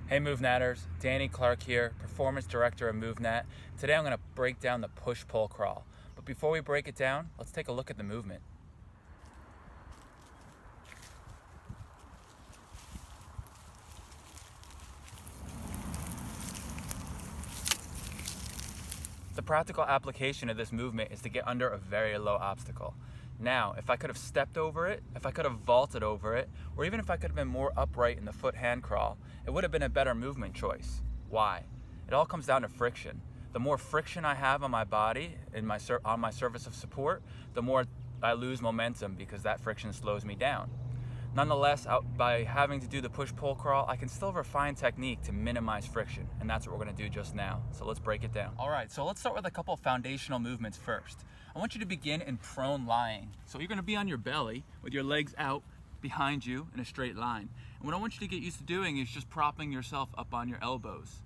Hey MovNatters, Danny Clark here, Performance Director of MovNat. Today I'm going to break down the push-pull crawl. But before we break it down, let's take a look at the movement. The practical application of this movement is to get under a very low obstacle. Now, if I could have stepped over it, if I could have vaulted over it, or even if I could have been more upright in the foot-hand crawl, it would have been a better movement choice. Why? It all comes down to friction. The more friction I have on my body, on my surface of support, the more I lose momentum because that friction slows me down. Nonetheless, by having to do the push-pull crawl, I can still refine technique to minimize friction, and that's what we're going to do just now. So let's break it down. All right, so let's start with a couple foundational movements first. I want you to begin in prone lying. So you're going to be on your belly with your legs out behind you in a straight line. And what I want you to get used to doing is just propping yourself up on your elbows.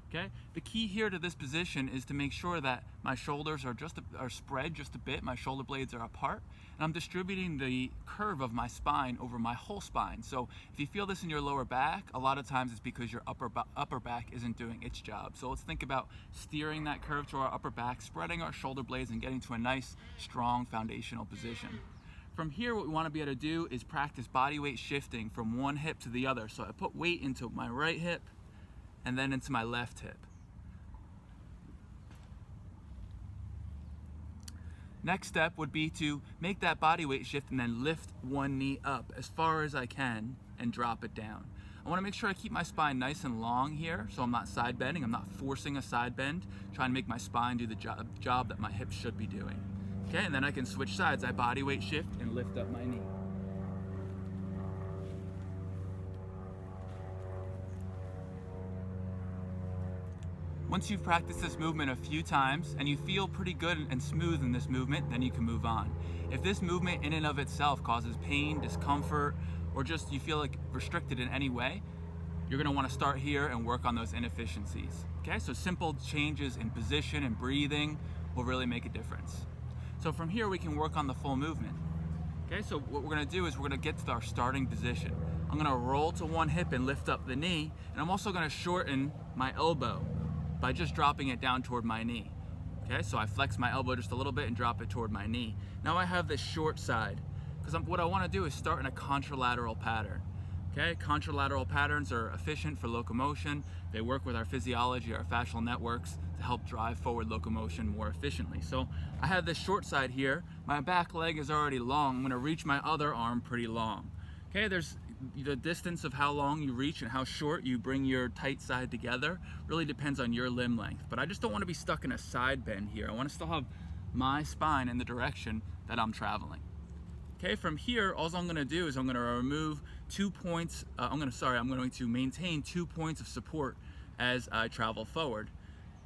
Okay? The key here to this position is to make sure that my shoulders are spread just a bit, my shoulder blades are apart, and I'm distributing the curve of my spine over my whole spine. So if you feel this in your lower back, a lot of times it's because your upper back isn't doing its job. So let's think about steering that curve to our upper back, spreading our shoulder blades and getting to a nice, strong foundational position. From here, what we want to be able to do is practice body weight shifting from one hip to the other. So I put weight into my right hip, and then into my left hip. Next step would be to make that body weight shift and then lift one knee up as far as I can and drop it down. I want to make sure I keep my spine nice and long here, so I'm not side bending, I'm not forcing a side bend, trying to make my spine do the job that my hips should be doing. Okay, and then I can switch sides. I body weight shift and lift up my knee. Once you've practiced this movement a few times and you feel pretty good and smooth in this movement, then you can move on. If this movement in and of itself causes pain, discomfort, or just you feel like restricted in any way, you're going to want to start here and work on those inefficiencies. Okay, so simple changes in position and breathing will really make a difference. So from here we can work on the full movement. Okay, so what we're going to do is we're going to get to our starting position. I'm going to roll to one hip and lift up the knee, and I'm also going to shorten my elbow by just dropping it down toward my knee. Okay, so I flex my elbow just a little bit and drop it toward my knee. Now I have this short side, because what I want to do is start in a contralateral pattern. Okay, contralateral patterns are efficient for locomotion. They work with our physiology, our fascial networks, to help drive forward locomotion more efficiently. So I have this short side here. My back leg is already long. I'm going to reach my other arm pretty long. Okay, there's the distance of how long you reach and how short you bring your tight side together really depends on your limb length. But I just don't want to be stuck in a side bend here. I want to still have my spine in the direction that I'm traveling. Okay, from here, all I'm going to do is I'm going to remove 2 points. I'm going to maintain 2 points of support as I travel forward.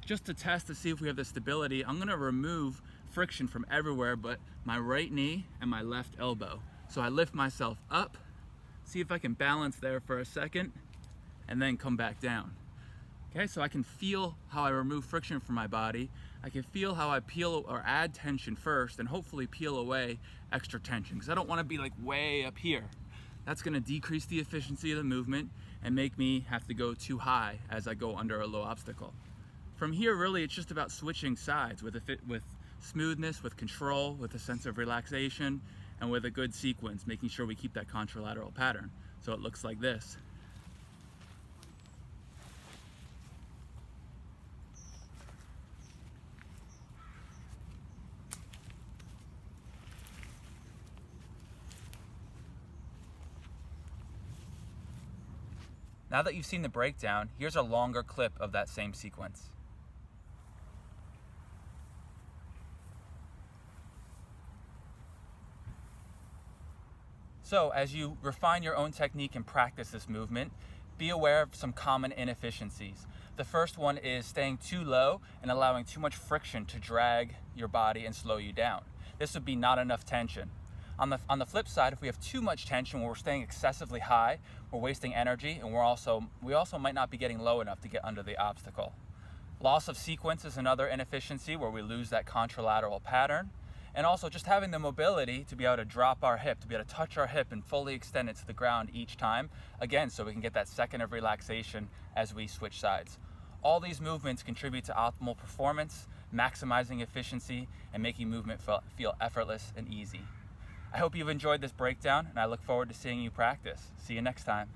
Just to test to see if we have the stability, I'm going to remove friction from everywhere but my right knee and my left elbow. So I lift myself up, see if I can balance there for a second, and then come back down. Okay, so I can feel how I remove friction from my body. I can feel how I peel or add tension first and hopefully peel away extra tension, because I don't want to be like way up here. That's going to decrease the efficiency of the movement and make me have to go too high as I go under a low obstacle. From here, really, it's just about switching sides with smoothness, with control, with a sense of relaxation, and with a good sequence, making sure we keep that contralateral pattern. So it looks like this. Now that you've seen the breakdown, here's a longer clip of that same sequence. So as you refine your own technique and practice this movement, be aware of some common inefficiencies. The first one is staying too low and allowing too much friction to drag your body and slow you down. This would be not enough tension. On the flip side, if we have too much tension where we're staying excessively high, we're wasting energy, and we also might not be getting low enough to get under the obstacle. Loss of sequence is another inefficiency where we lose that contralateral pattern. And also just having the mobility to be able to drop our hip, to be able to touch our hip and fully extend it to the ground each time, again, so we can get that second of relaxation as we switch sides. All these movements contribute to optimal performance, maximizing efficiency, and making movement feel effortless and easy. I hope you've enjoyed this breakdown, and I look forward to seeing you practice. See you next time.